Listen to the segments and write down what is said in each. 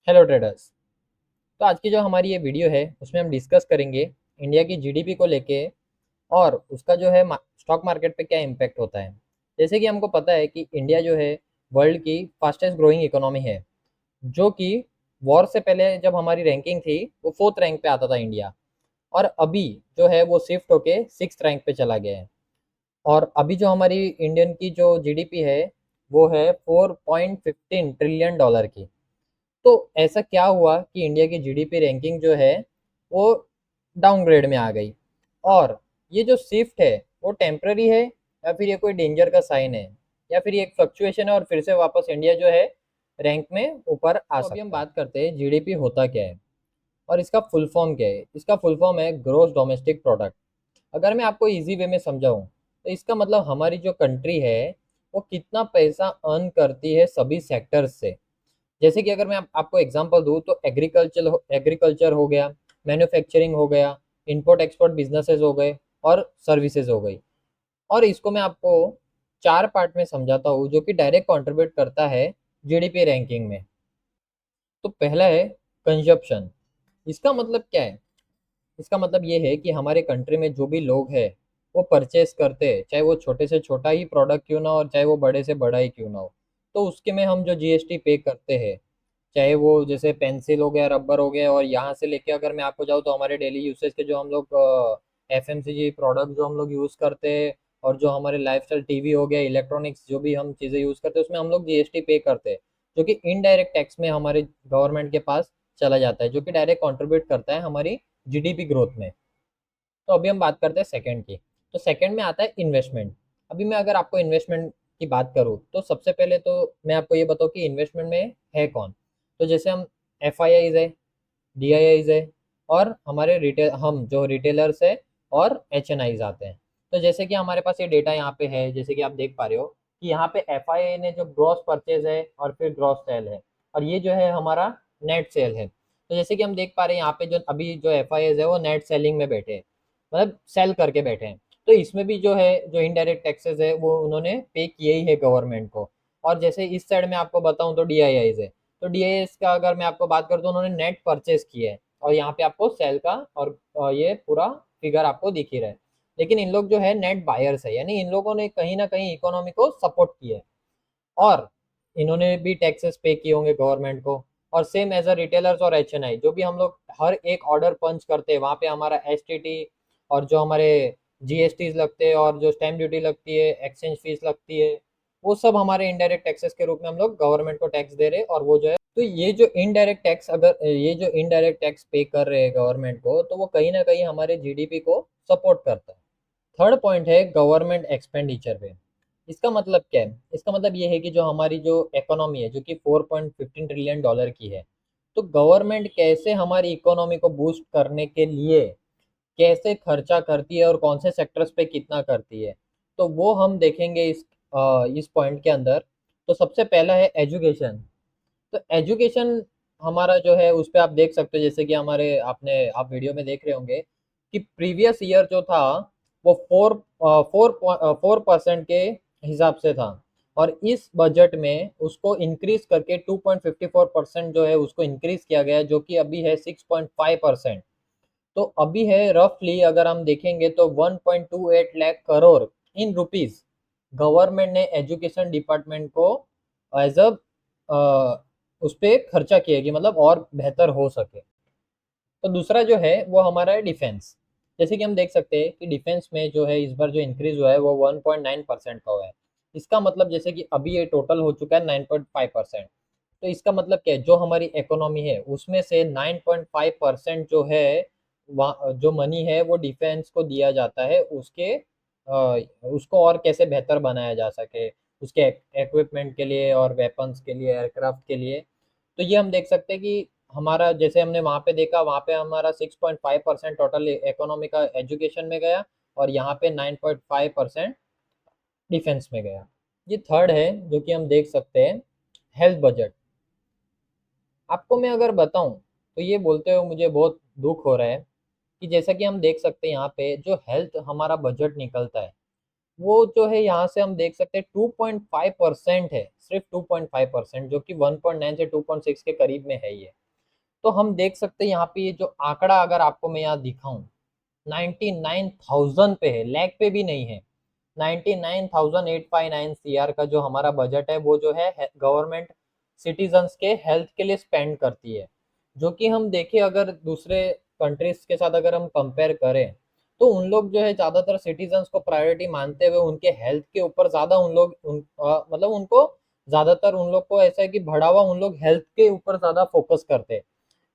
Hello traders. तो आज की जो हमारी ये वीडियो है उसमें हम डिस्कस करेंगे इंडिया की जीडीपी को लेके और उसका जो है स्टॉक मार्केट पे क्या इम्पैक्ट होता है। जैसे कि हमको पता है कि इंडिया जो है वर्ल्ड की फास्टेस्ट ग्रोइंग इकोनॉमी है, जो कि वॉर से पहले जब हमारी रैंकिंग थी वो फोर्थ रैंक पे आता था इंडिया, और अभी जो है वो शिफ्ट होके सिक्स रैंक पे चला गया है। और अभी जो हमारी इंडियन की जो जीडीपी है वो है 4.15 ट्रिलियन डॉलर की। तो ऐसा क्या हुआ कि इंडिया की जीडीपी रैंकिंग जो है वो डाउनग्रेड में आ गई, और ये जो शिफ्ट है वो टेम्पररी है या फिर ये कोई डेंजर का साइन है, या फिर ये एक फ्लक्चुएशन है और फिर से वापस इंडिया जो है रैंक में ऊपर आ सकता है। अभी हम बात करते हैं जीडीपी होता क्या है और इसका फुल फॉर्म क्या है। इसका फुल फॉर्म है ग्रोस डोमेस्टिक प्रोडक्ट। अगर मैं आपको इजी वे में समझाऊं तो इसका मतलब हमारी जो कंट्री है वो कितना पैसा अर्न करती है सभी सेक्टर्स से। जैसे कि अगर मैं आपको एग्जांपल दूं तो एग्रीकल्चर हो गया, मैन्युफैक्चरिंग हो गया, इंपोर्ट एक्सपोर्ट बिजनेसेस हो गए और सर्विसेज हो गई। और इसको मैं आपको चार पार्ट में समझाता हूँ जो कि डायरेक्ट कंट्रीब्यूट करता है जीडीपी रैंकिंग में। तो पहला है कंजप्शन। इसका मतलब क्या है? इसका मतलब ये है कि हमारे कंट्री में जो भी लोग हैं वो परचेस करते हैं, चाहे वो छोटे से छोटा ही प्रोडक्ट क्यों ना हो और चाहे वो बड़े से बड़ा ही क्यों ना हो, तो उसके में हम जो जीएसटी पे करते हैं, चाहे वो जैसे पेंसिल हो गया, रबर हो गया, और यहाँ से लेके अगर मैं आपको जाऊँ तो हमारे डेली यूसेज के जो हम लोग एफएमसीजी प्रोडक्ट जो हम लोग यूज़ करते हैं, और जो हमारे लाइफस्टाइल टीवी हो गया, इलेक्ट्रॉनिक्स जो भी हम चीज़ें यूज़ करते हैं उसमें हम लोग जीएसटी पे करते हैं, जो कि इनडायरेक्ट टैक्स में हमारे गवर्नमेंट के पास चला जाता है, जो कि डायरेक्ट कंट्रीब्यूट करता है हमारी जीडीपी ग्रोथ में। तो अभी हम बात करते हैं सेकंड की। तो सेकंड में आता है इन्वेस्टमेंट। अभी मैं अगर आपको इन्वेस्टमेंट की बात करूँ तो सबसे पहले तो मैं आपको ये बताऊँ कि इन्वेस्टमेंट में है कौन। तो जैसे हम एफ आई आईज है, डी आई आईज है, और हमारे रिटेल हम जो रिटेलर्स है, और एच एन आईज आते हैं। तो जैसे कि हमारे पास ये डेटा यहाँ पे है, जैसे कि आप देख पा रहे हो कि यहाँ पे एफ आई आई ने जो ग्रॉस परचेज है और फिर ग्रॉस सेल है, और ये जो है हमारा नेट सेल है। तो जैसे कि हम देख पा रहे हैं यहाँ पे जो अभी जो एफ आई आईज है वो नेट सेलिंग में बैठे हैं, मतलब सेल करके बैठे हैं। तो इसमें भी जो है जो इनडायरेक्ट टैक्सेस है वो उन्होंने पे किए ही है गवर्नमेंट को। और जैसे इस साइड में आपको बताऊं तो डीआईआईज है। तो डीआईएस का अगर मैं आपको बात करूँ तो उन्होंने नेट परचेज किया है, और यहाँ पे आपको सेल का और ये पूरा फिगर आपको दिख ही रहा है। लेकिन इन लोग जो है नेट बायर्स है, यानी इन लोगों ने कहीं ना कहीं इकोनॉमी को सपोर्ट किया है, और इन्होंने भी टैक्सेस पे किए होंगे गवर्नमेंट को। और सेम एज अ रिटेलर्स और एच एन आई, जो भी हम लोग हर एक ऑर्डर पंच करते हैं वहाँ पे हमारा एस टी टी और जो हमारे जीएसटी लगते हैं और जो स्टैम्प ड्यूटी लगती है, एक्सचेंज फीस लगती है, वो सब हमारे इनडायरेक्ट टैक्सेस के रूप में हम लोग गवर्नमेंट को टैक्स दे रहे हैं। और वो जो है, तो ये जो इनडायरेक्ट टैक्स, अगर ये जो इनडायरेक्ट टैक्स पे कर रहे हैं गवर्नमेंट को, तो वो कहीं ना कहीं हमारे जीडीपी को सपोर्ट करता है। थर्ड पॉइंट है गवर्नमेंट एक्सपेंडिचर पे। इसका मतलब क्या है? इसका मतलब ये है कि जो हमारी जो इकोनॉमी है जो कि 4.15 ट्रिलियन डॉलर की है, तो गवर्नमेंट कैसे हमारी इकोनॉमी को बूस्ट करने के लिए कैसे खर्चा करती है और कौन से सेक्टर्स पे कितना करती है, तो वो हम देखेंगे इस पॉइंट के अंदर। तो सबसे पहला है एजुकेशन। तो एजुकेशन हमारा जो है उस पे आप देख सकते हो, जैसे कि हमारे आप वीडियो में देख रहे होंगे कि प्रीवियस ईयर जो था वो 4% के हिसाब से था, और इस बजट में उसको इंक्रीज करके 2.54% जो है उसको इंक्रीज किया गया है, जो कि अभी है 6.5%। तो अभी है रफली अगर हम देखेंगे तो 1.28 lakh crore in rupees government ने एजुकेशन डिपार्टमेंट को एज अ उस पे खर्चा किया कि मतलब और बेहतर हो सके। तो दूसरा जो है वो हमारा है डिफेंस। जैसे कि हम देख सकते हैं कि डिफेंस में जो है इस बार जो इंक्रीज हुआ है वो 1.9% का हुआ है। इसका मतलब जैसे कि अभी ये टोटल हो चुका है 9.5%। तो इसका मतलब क्या है, जो हमारी इकोनॉमी है उसमें से 9.5% जो है जो मनी है वो डिफेंस को दिया जाता है, उसको और कैसे बेहतर बनाया जा सके, उसके इक्विपमेंट के लिए और वेपन्स के लिए, एयरक्राफ्ट के लिए। तो ये हम देख सकते हैं कि हमारा जैसे हमने वहाँ पे देखा, वहाँ पे हमारा 6.5% टोटल इकोनॉमी का एजुकेशन में गया, और यहाँ पे 9.5% डिफेंस में गया। ये थर्ड है जो कि हम देख सकते हैं हेल्थ बजट। आपको मैं अगर बताऊं तो ये बोलते हुए मुझे बहुत दुख हो रहा है कि जैसा कि हम देख सकते हैं यहाँ पे जो हेल्थ हमारा बजट निकलता है वो जो है यहाँ से हम देख सकते हैं 2.5% है, सिर्फ 2.5%, जो कि 1.9 से 2.6 के करीब में है ये। तो हम देख सकते हैं यहाँ पे ये जो आंकड़ा अगर आपको मैं यहाँ दिखाऊं, 99,000 पे है, लैख पे भी नहीं है। 99,859 CR का जो हमारा बजट है वो जो है गवर्नमेंट सिटीजन्स के हेल्थ के लिए स्पेंड करती है। जो कि हम देखें अगर दूसरे कंट्रीज के साथ अगर हम कंपेयर करें, तो उन लोग जो है ज़्यादातर सिटीजन्स को प्रायोरिटी मानते हुए उनके हेल्थ के ऊपर ज़्यादा उन लोग मतलब उनको ज़्यादातर उन लोग को ऐसा है कि बढ़ावा उन लोग हेल्थ के ऊपर ज़्यादा फोकस करते हैं।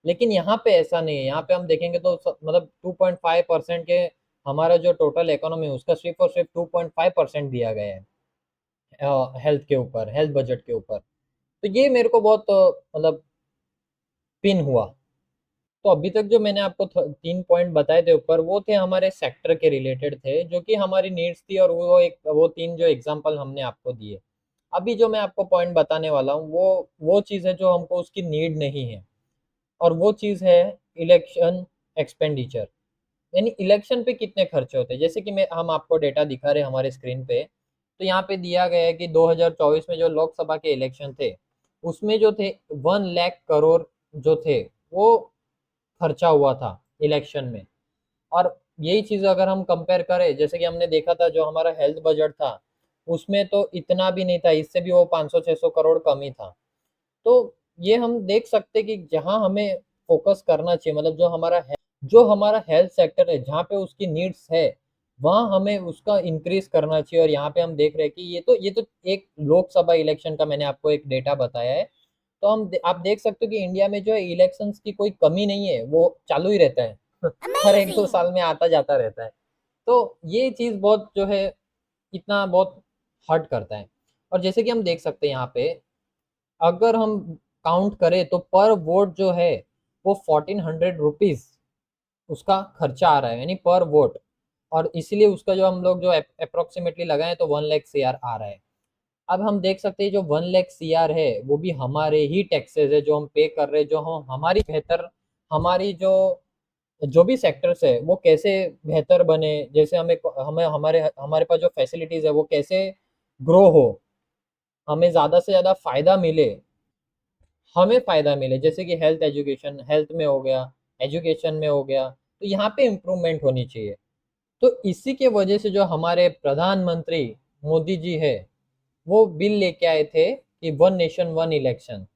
लेकिन यहाँ पे ऐसा नहीं है, यहाँ पे हम देखेंगे तो मतलब 2.5% के हमारा जो टोटल इकोनॉमी है उसका सिर्फ और सिर्फ 2.5% दिया गया है हेल्थ के ऊपर, हेल्थ बजट के ऊपर। तो ये मेरे को बहुत मतलब पिन हुआ। तो अभी तक जो मैंने आपको 3 पॉइंट बताए थे ऊपर, वो थे हमारे सेक्टर के रिलेटेड थे, जो कि हमारी नीड्स थी, और वो तीन जो एग्जांपल हमने आपको दिए। अभी जो मैं आपको पॉइंट बताने वाला हूँ वो चीज़ है जो हमको उसकी नीड नहीं है, और वो चीज़ है इलेक्शन एक्सपेंडिचर। यानी इलेक्शन पे कितने खर्चे होते हैं। जैसे कि मैं हम आपको डेटा दिखा रहे हैं हमारे स्क्रीन पे, तो यहाँ पे दिया गया है कि 2024 में जो लोकसभा के इलेक्शन थे, उसमें जो थे 1 लाख करोड़ जो थे वो खर्चा हुआ था इलेक्शन में। और यही चीज़ अगर हम कंपेयर करें, जैसे कि हमने देखा था जो हमारा हेल्थ बजट था, उसमें तो इतना भी नहीं था, इससे भी वो 500-600 करोड़ कम ही था। तो ये हम देख सकते हैं कि जहाँ हमें फोकस करना चाहिए, मतलब जो हमारा हेल्थ सेक्टर है, जहाँ पे उसकी नीड्स है, वहाँ हमें उसका इंक्रीज करना चाहिए। और यहाँ पे हम देख रहे हैं कि ये तो एक लोकसभा इलेक्शन का मैंने आपको एक डेटा बताया है। तो आप देख सकते हो कि इंडिया में जो है इलेक्शंस की कोई कमी नहीं है, वो चालू ही रहता है हर 1-2 साल में आता जाता रहता है। तो ये चीज़ बहुत जो है इतना बहुत हर्ट करता है। और जैसे कि हम देख सकते हैं यहाँ पे, अगर हम काउंट करें तो पर वोट जो है वो 1400 रुपीज उसका खर्चा आ रहा है, यानी पर वोट। और इसीलिए उसका जो हम लोग जो अप्रोक्सीमेटली लगाए तो 1 लाख CR आ रहा है। अब हम देख सकते हैं जो 1 लाख CR है वो भी हमारे ही टैक्सेस है जो हम पे कर रहे हैं, जो हम हमारी बेहतर, हमारी जो जो भी सेक्टर्स है वो कैसे बेहतर बने, जैसे हमें हमें हमारे हमारे पास जो फैसिलिटीज है वो कैसे ग्रो हो, हमें ज़्यादा से ज़्यादा फायदा मिले, हमें फ़ायदा मिले। जैसे कि हेल्थ एजुकेशन, हेल्थ में हो गया, एजुकेशन में हो गया, तो यहाँ पे इम्प्रूवमेंट होनी चाहिए। तो इसी के वजह से जो हमारे प्रधानमंत्री मोदी जी है, वो बिल लेके आए थे कि 1 नेशन 1 इलेक्शन,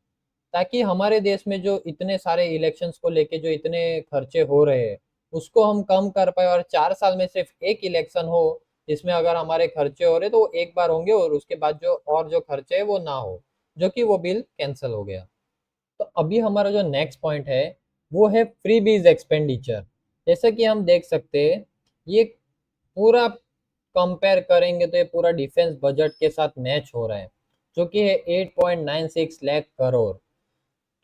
ताकि हमारे देश में जो इतने सारे इलेक्शंस को लेके जो इतने खर्चे हो रहे हैं उसको हम कम कर पाए, और 4 साल में सिर्फ एक इलेक्शन हो जिसमें अगर हमारे खर्चे हो रहे तो वो एक बार होंगे, और उसके बाद जो खर्चे है वो ना हो, जो कि वो बिल कैंसिल हो गया। तो अभी हमारा जो नेक्स्ट पॉइंट है वो है फ्री बीज एक्सपेंडिचर। जैसे कि हम देख सकते हैं, ये पूरा कंपेयर करेंगे तो ये पूरा डिफेंस बजट के साथ मैच हो रहा है, जो कि है 8.96 लाख करोड़।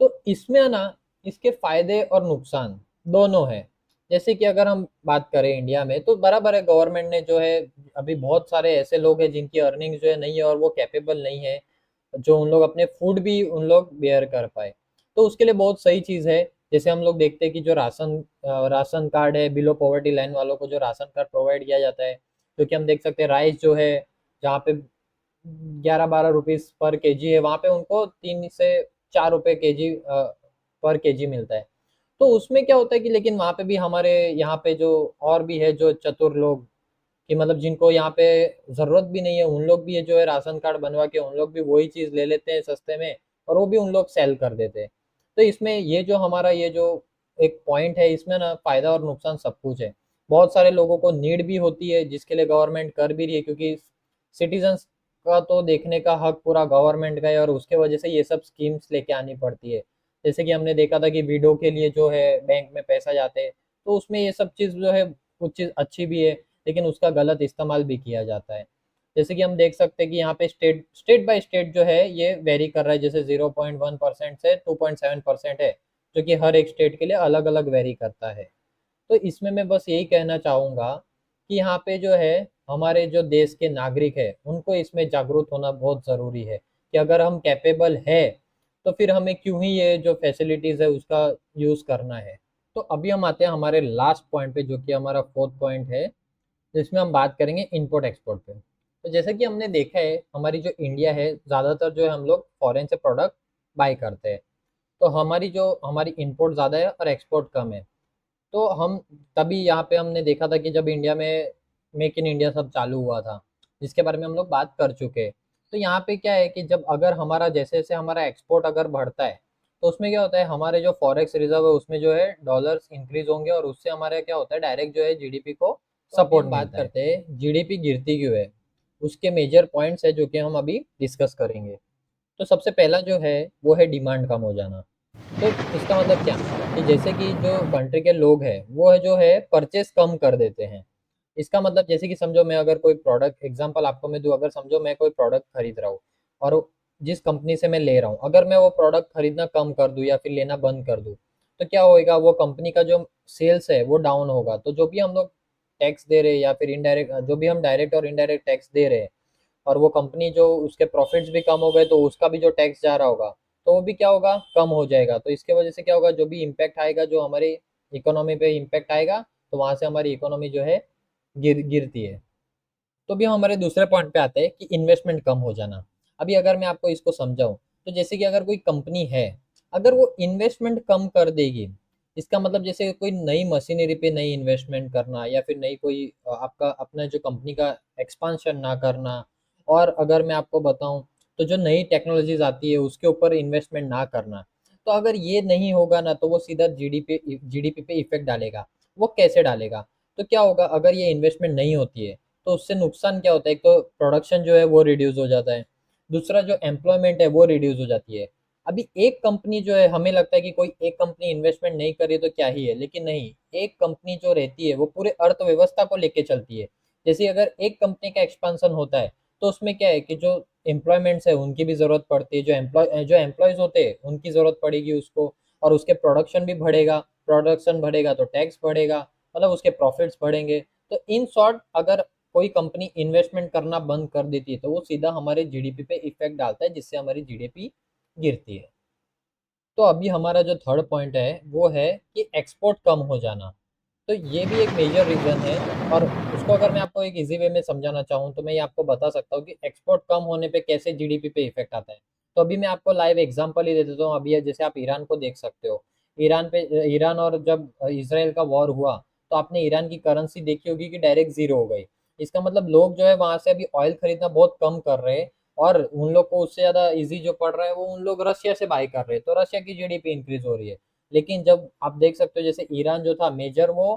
तो इसमें है ना, इसके फायदे और नुकसान दोनों हैं। जैसे कि अगर हम बात करें इंडिया में, तो बराबर है, गवर्नमेंट ने जो है अभी बहुत सारे ऐसे लोग हैं जिनकी अर्निंग जो है नहीं है और वो कैपेबल नहीं है, जो उन लोग अपने फूड भी उन लोग बेयर कर पाए। तो उसके लिए बहुत सही चीज़ है। जैसे हम लोग देखते हैं कि जो राशन कार्ड है, बिलो पॉवर्टी लाइन वालों को जो राशन कार्ड प्रोवाइड किया जाता है, क्योंकि हम देख सकते हैं राइस जो है जहाँ पे 11-12 रुपीज पर केजी है, वहाँ पे उनको 3 से 4 रुपए पर केजी मिलता है। तो उसमें क्या होता है कि लेकिन वहाँ पे भी हमारे यहाँ पे जो और भी है जो चतुर लोग, कि मतलब जिनको यहाँ पे ज़रूरत भी नहीं है, उन लोग भी ये जो है राशन कार्ड बनवा के उन लोग भी वही चीज़ ले लेते हैं सस्ते में, और वो भी उन लोग सेल कर देते हैं। तो इसमें ये जो एक पॉइंट है, इसमें ना फ़ायदा और नुकसान सब कुछ है। बहुत सारे लोगों को नीड भी होती है जिसके लिए गवर्नमेंट कर भी रही है, क्योंकि सिटीजन्स का तो देखने का हक पूरा गवर्नमेंट का है, और उसके वजह से ये सब स्कीम्स लेके आनी पड़ती है। जैसे कि हमने देखा था कि विडो के लिए जो है बैंक में पैसा जाते हैं, तो उसमें ये सब चीज़ जो है कुछ चीज़ अच्छी भी है, लेकिन उसका गलत इस्तेमाल भी किया जाता है। जैसे कि हम देख सकते हैं कि यहाँ पे स्टेट स्टेट बाय स्टेट जो है ये वेरी कर रहा है, जैसे 0.1% से 2.7% है, जो कि हर एक स्टेट के लिए अलग अलग वेरी करता है। तो इसमें मैं बस यही कहना चाहूँगा कि यहाँ पे जो है हमारे जो देश के नागरिक है उनको इसमें जागरूक होना बहुत ज़रूरी है, कि अगर हम कैपेबल है तो फिर हमें क्यों ही ये जो फैसिलिटीज़ है उसका यूज़ करना है। तो अभी हम आते हैं हमारे लास्ट पॉइंट पे, जो कि हमारा फोर्थ पॉइंट है, जिसमें हम बात करेंगे इंपोर्ट एक्सपोर्ट पे। तो जैसा कि हमने देखा है, हमारी जो इंडिया है, ज़्यादातर जो है हम लोग फॉरेन से प्रोडक्ट बाय करते हैं। तो हमारी इम्पोर्ट ज़्यादा है और एक्सपोर्ट कम है। तो हम तभी यहाँ पे हमने देखा था कि जब इंडिया में मेक इन इंडिया सब चालू हुआ था, जिसके बारे में हम लोग बात कर चुके हैं। तो यहाँ पे क्या है कि जब अगर हमारा जैसे जैसे हमारा एक्सपोर्ट अगर बढ़ता है, तो उसमें क्या होता है, हमारे जो फॉरेक्स रिजर्व है उसमें जो है डॉलर्स इंक्रीज होंगे, और उससे हमारे क्या होता है, डायरेक्ट जो है जीडीपी को सपोर्ट मिलता है। बात करते हैं जीडीपी गिरती क्यों है, उसके मेजर पॉइंट्स है जो कि हम अभी डिस्कस करेंगे। तो सबसे पहला जो है वो है डिमांड कम हो जाना। तो इसका मतलब क्या, कि जैसे कि जो कंट्री के लोग हैं वो है जो है परचेस कम कर देते हैं। इसका मतलब जैसे कि समझो मैं अगर कोई प्रोडक्ट एग्जांपल आपको मैं दूं, अगर समझो मैं कोई प्रोडक्ट खरीद रहा हूँ, और जिस कंपनी से मैं ले रहा हूँ, अगर मैं वो प्रोडक्ट खरीदना कम कर दूं या फिर लेना बंद कर दूं, तो क्या होएगा, वो कंपनी का जो सेल्स है वो डाउन होगा। तो जो भी हम लोग टैक्स दे रहे हैं या फिर इनडायरेक्ट, जो भी हम डायरेक्ट और इनडायरेक्ट टैक्स दे रहे हैं, और वो कंपनी जो उसके प्रॉफिट्स भी कम हो गए, तो उसका भी जो टैक्स जा रहा होगा, तो वो भी क्या होगा, कम हो जाएगा। तो इसके वजह से क्या होगा, जो भी इम्पैक्ट आएगा, जो हमारी इकोनॉमी पे इम्पैक्ट आएगा, तो वहां से हमारी इकोनॉमी जो है गिरती है। तो भी हम हमारे दूसरे पॉइंट पे आते हैं कि इन्वेस्टमेंट कम हो जाना। अभी अगर मैं आपको इसको समझाऊं, तो जैसे कि अगर कोई कंपनी है, अगर वो इन्वेस्टमेंट कम कर देगी, इसका मतलब जैसे कोई नई मशीनरी पे नई इन्वेस्टमेंट करना, या फिर नई कोई आपका अपना जो कंपनी का एक्सपांशन ना करना, और अगर मैं आपको बताऊं, तो जो नई टेक्नोलॉजीज आती है उसके ऊपर इन्वेस्टमेंट ना करना, तो अगर ये नहीं होगा ना, तो वो सीधा जीडीपी पे इफेक्ट डालेगा। वो कैसे डालेगा, तो क्या होगा, अगर ये इन्वेस्टमेंट नहीं होती है, तो उससे नुकसान क्या होता है, एक तो प्रोडक्शन जो है वो रिड्यूस हो जाता है, दूसरा जो एम्प्लॉयमेंट है वो रिड्यूस हो जाती है। अभी एक कंपनी जो है, हमें लगता है कि कोई एक कंपनी इन्वेस्टमेंट नहीं कर रही तो क्या ही है, लेकिन नहीं, एक कंपनी जो रहती है वो पूरे अर्थव्यवस्था को लेके चलती है। जैसे अगर एक कंपनी का एक्सपांसन होता है, तो उसमें क्या है कि जो एम्प्लॉयमेंट्स है उनकी भी ज़रूरत पड़ती है, जो एम्प्लॉयज़ होते हैं उनकी ज़रूरत पड़ेगी उसको, और उसके प्रोडक्शन भी बढ़ेगा। प्रोडक्शन बढ़ेगा तो टैक्स बढ़ेगा, मतलब उसके प्रॉफिट्स बढ़ेंगे। तो इन शॉर्ट, अगर कोई कंपनी इन्वेस्टमेंट करना बंद कर देती है, तो वो सीधा हमारे जीडीपी पे इफेक्ट डालता है, जिससे हमारी जीडीपी गिरती है। तो अभी हमारा जो थर्ड पॉइंट है वो है कि एक्सपोर्ट कम हो जाना। तो ये भी एक मेजर रीज़न है, और उसको अगर मैं आपको एक इजी वे में समझाना चाहूँ, तो मैं ये आपको बता सकता हूँ कि एक्सपोर्ट कम होने पे कैसे जीडीपी पे इफेक्ट आता है। तो अभी मैं आपको लाइव एग्जांपल ही दे देता हूँ। अभी जैसे आप ईरान को देख सकते हो। ईरान और जब इसराइल का वॉर हुआ, तो आपने ईरान की करेंसी देखी होगी कि डायरेक्ट जीरो हो गई। इसका मतलब लोग जो है वहां से अभी ऑयल खरीदना बहुत कम कर रहे हैं, और उन लोग को उससे ज़्यादा इजी जो पड़ रहा है वो उन लोग रशिया से बाय कर रहे हैं, तो रशिया की जीडीपी इंक्रीज हो रही है। लेकिन जब आप देख सकते हो, जैसे ईरान जो था मेजर, वो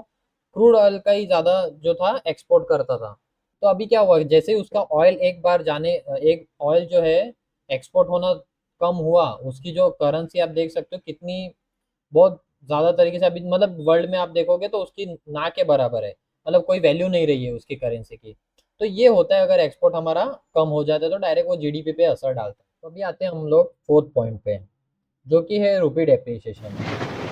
क्रूड ऑयल का ही ज़्यादा जो था एक्सपोर्ट करता था। तो अभी क्या हुआ, जैसे ही उसका ऑयल एक बार जाने, एक ऑयल जो है एक्सपोर्ट होना कम हुआ, उसकी जो करेंसी आप देख सकते हो कितनी, बहुत ज़्यादा तरीके से अभी, मतलब वर्ल्ड में आप देखोगे तो उसकी ना के बराबर है। मतलब कोई वैल्यू नहीं रही है उसकी करेंसी की। तो ये होता है, अगर एक्सपोर्ट हमारा कम हो जाता है तो डायरेक्ट वो जीडीपी पे असर डालता है। तो अभी आते हैं हम लोग फोर्थ पॉइंट पे, जो कि है रुपी डेप्रिसिएशन।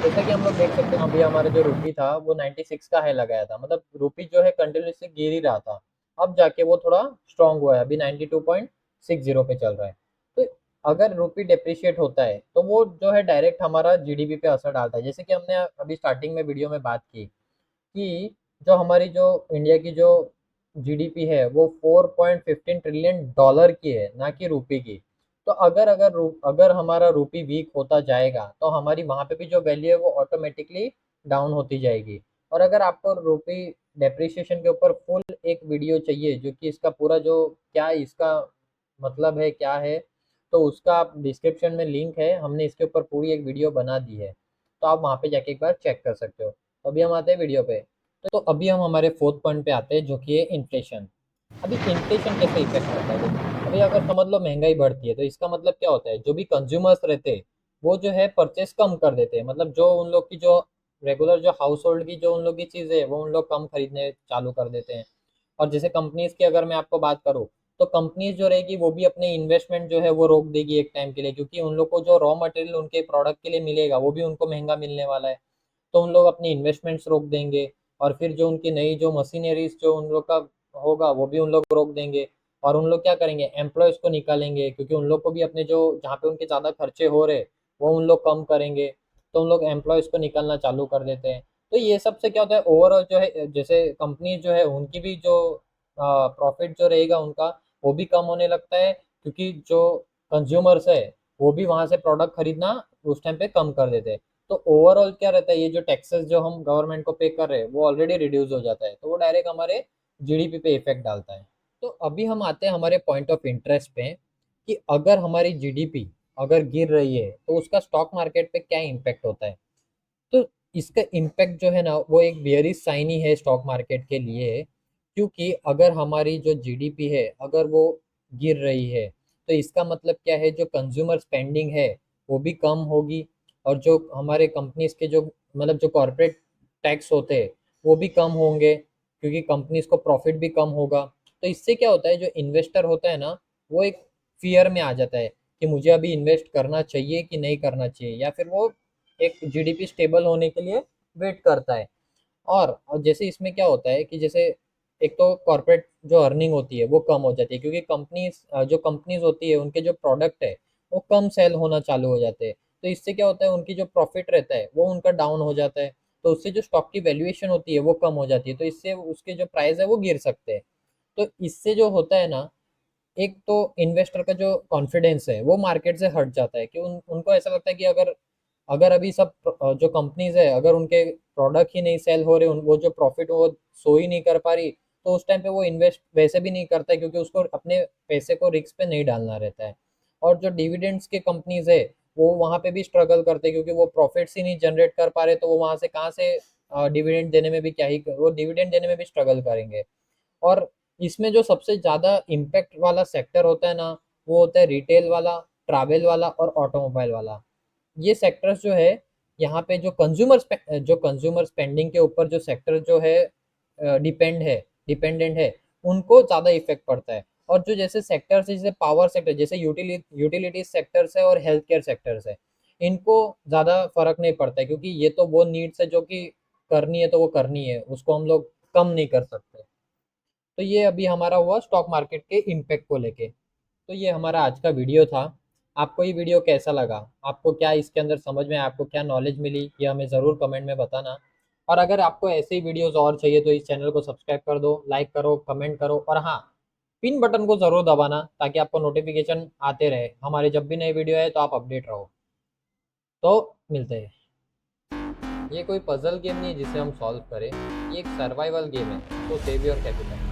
जैसा कि हम लोग देख सकते हैं, अभी हमारा जो रुपी था वो 96 का है लगाया था, मतलब रुपी जो है कंटिन्यूसली गिर ही रहा था। अब जाके वो थोड़ा स्ट्रांग हुआ है, अभी 92.60 पे चल रहा है। तो अगर रुपी डेप्रिशिएट होता है, तो वो जो है डायरेक्ट हमारा जीडीपी पे असर डालता है। जैसे कि हमने अभी स्टार्टिंग में वीडियो में बात की कि जो हमारी जो इंडिया की जो जीडीपी है वो 4.15 ट्रिलियन डॉलर की है, ना कि रुपए की। तो अगर हमारा रुपी वीक होता जाएगा, तो हमारी वहाँ पे भी जो वैल्यू है वो ऑटोमेटिकली डाउन होती जाएगी। और अगर आपको रुपी डेप्रिसिएशन के ऊपर फुल एक वीडियो चाहिए, जो कि इसका पूरा जो क्या इसका मतलब है क्या है, तो उसका आप डिस्क्रिप्शन में लिंक है, हमने इसके ऊपर पूरी एक वीडियो बना दी है। तो आप वहाँ पे जाके एक बार चेक कर सकते हो। तो अभी हम आते हैं वीडियो पे। तो अभी हम हमारे फोर्थ पॉइंट पे आते हैं, जो कि है इन्फ्लेशन। अभी इन्फ्लेशन कैसे इफेक्ट करता है, देखो। अभी अगर समझ लो महंगाई बढ़ती है, तो इसका मतलब क्या होता है, जो भी कंज्यूमर्स रहते हैं वो जो है परचेस कम कर देते हैं। मतलब जो उन लोग की जो रेगुलर जो हाउस होल्ड की जो उन लोग की चीज़ें है वो उन लोग कम खरीदने चालू कर देते हैं। और जैसे कंपनीज की अगर मैं आपको बात करूँ, तो कंपनीज जो रहेगी वो भी अपने इन्वेस्टमेंट जो है वो रोक देगी एक टाइम के लिए, क्योंकि उन लोग को जो रॉ मटेरियल उनके प्रोडक्ट के लिए मिलेगा वो भी उनको महंगा मिलने वाला है। तो उन लोग अपनी इन्वेस्टमेंट्स रोक देंगे, और फिर जो उनकी नई जो मशीनरीज जो उन लोग का होगा वो भी उन लोग रोक देंगे। और उन लोग क्या करेंगे, एम्प्लॉयज़ को निकालेंगे, क्योंकि उन लोग को भी अपने जो जहाँ पे उनके ज़्यादा खर्चे हो रहे वो उन लोग कम करेंगे। तो उन लोग एम्प्लॉयज़ को निकालना चालू कर देते हैं। तो ये सबसे क्या होता है, ओवरऑल जो है जैसे कंपनी जो है उनकी भी जो प्रॉफिट जो रहेगा उनका, वो भी कम होने लगता है, क्योंकि जो कंज्यूमर्स है वो भी वहाँ से प्रोडक्ट खरीदना उस टाइम पे कम कर देते हैं। तो ओवरऑल क्या रहता है, ये जो टैक्सेस जो हम गवर्नमेंट को पे कर रहे हैं वो ऑलरेडी रिड्यूस हो जाता है, तो वो डायरेक्ट हमारे जीडीपी पे इफेक्ट डालता है। तो अभी हम आते हैं हमारे पॉइंट ऑफ इंटरेस्ट पे, कि अगर हमारी जीडीपी अगर गिर रही है तो उसका स्टॉक मार्केट पे क्या इम्पैक्ट होता है। तो इसका इम्पैक्ट जो है ना वो एक बेयरिश साइन ही है स्टॉक मार्केट के लिए, क्योंकि अगर हमारी जो जीडीपी है अगर वो गिर रही है तो इसका मतलब क्या है, जो कंज्यूमर स्पेंडिंग है वो भी कम होगी, और जो हमारे कंपनीज के जो मतलब जो कॉरपोरेट टैक्स होते हैं वो भी कम होंगे, क्योंकि कंपनीज को प्रॉफिट भी कम होगा। तो इससे क्या होता है, जो इन्वेस्टर होता है ना वो एक फियर में आ जाता है कि मुझे अभी इन्वेस्ट करना चाहिए कि नहीं करना चाहिए, या फिर वो एक जीडीपी स्टेबल होने के लिए वेट करता है। और जैसे इसमें क्या होता है कि जैसे एक तो कॉर्पोरेट जो अर्निंग होती है वो कम हो जाती है, क्योंकि कंपनीज जो कंपनीज होती है उनके जो प्रोडक्ट है वो कम सेल होना चालू हो जाते हैं। तो इससे क्या होता है, उनकी जो प्रॉफिट रहता है वो उनका डाउन हो जाता है, तो उससे जो स्टॉक की वैल्यूएशन होती है वो कम हो जाती है, तो इससे उसके जो प्राइस है वो गिर सकते हैं। तो इससे जो होता है ना, एक तो इन्वेस्टर का जो कॉन्फिडेंस है वो मार्केट से हट जाता है, कि उनको ऐसा लगता है कि अगर अगर अभी सब जो कंपनीज है अगर उनके प्रोडक्ट ही नहीं सेल हो रहे, वो जो प्रॉफिट वो सो ही नहीं कर पा रही, तो उस टाइम पे वो इन्वेस्ट वैसे भी नहीं करता है, क्योंकि उसको अपने पैसे को रिस्क पे नहीं डालना रहता है। और जो डिविडेंड्स के कंपनीज है वो वहाँ पे भी स्ट्रगल करते हैं, क्योंकि वो प्रॉफिट्स ही नहीं जनरेट कर पा रहे, तो वो वहाँ से कहाँ से डिविडेंड देने में भी क्या ही वो डिविडेंड देने में भी स्ट्रगल करेंगे। और इसमें जो सबसे ज़्यादा इम्पैक्ट वाला सेक्टर होता है ना, वो होता है रिटेल वाला, ट्रैवल वाला और ऑटोमोबाइल वाला। ये सेक्टर्स जो है, यहाँ पे जो कंज्यूमर स्पेंडिंग के ऊपर जो सेक्टर जो है डिपेंडेंट है, उनको ज़्यादा इफेक्ट पड़ता है। और जो जैसे सेक्टर्स है, जैसे पावर सेक्टर, जैसे यूटिलिटी सेक्टर्स है और हेल्थ केयर सेक्टर्स है, इनको ज़्यादा फर्क नहीं पड़ता है, क्योंकि ये तो वो नीड्स है जो कि करनी है तो वो करनी है, उसको हम लोग कम नहीं कर सकते। तो ये अभी हमारा हुआ स्टॉक मार्केट के इम्पैक्ट को लेके। तो ये हमारा आज का वीडियो था। आपको ये वीडियो कैसा लगा, आपको क्या इसके अंदर समझ में आया, आपको क्या नॉलेज मिली, ये हमें ज़रूर कमेंट में बताना। और अगर आपको ऐसे ही वीडियोस और चाहिए तो इस चैनल को सब्सक्राइब कर दो, लाइक करो, कमेंट करो, और हाँ, पिन बटन को ज़रूर दबाना ताकि आपको नोटिफिकेशन आते रहे हमारे जब भी नए वीडियो आए, तो आप अपडेट रहो। तो मिलते हैं। ये कोई पजल गेम नहीं है जिसे हम सॉल्व करें, ये एक सर्वाइवल गेम है, तो सेव योर कैपिटल।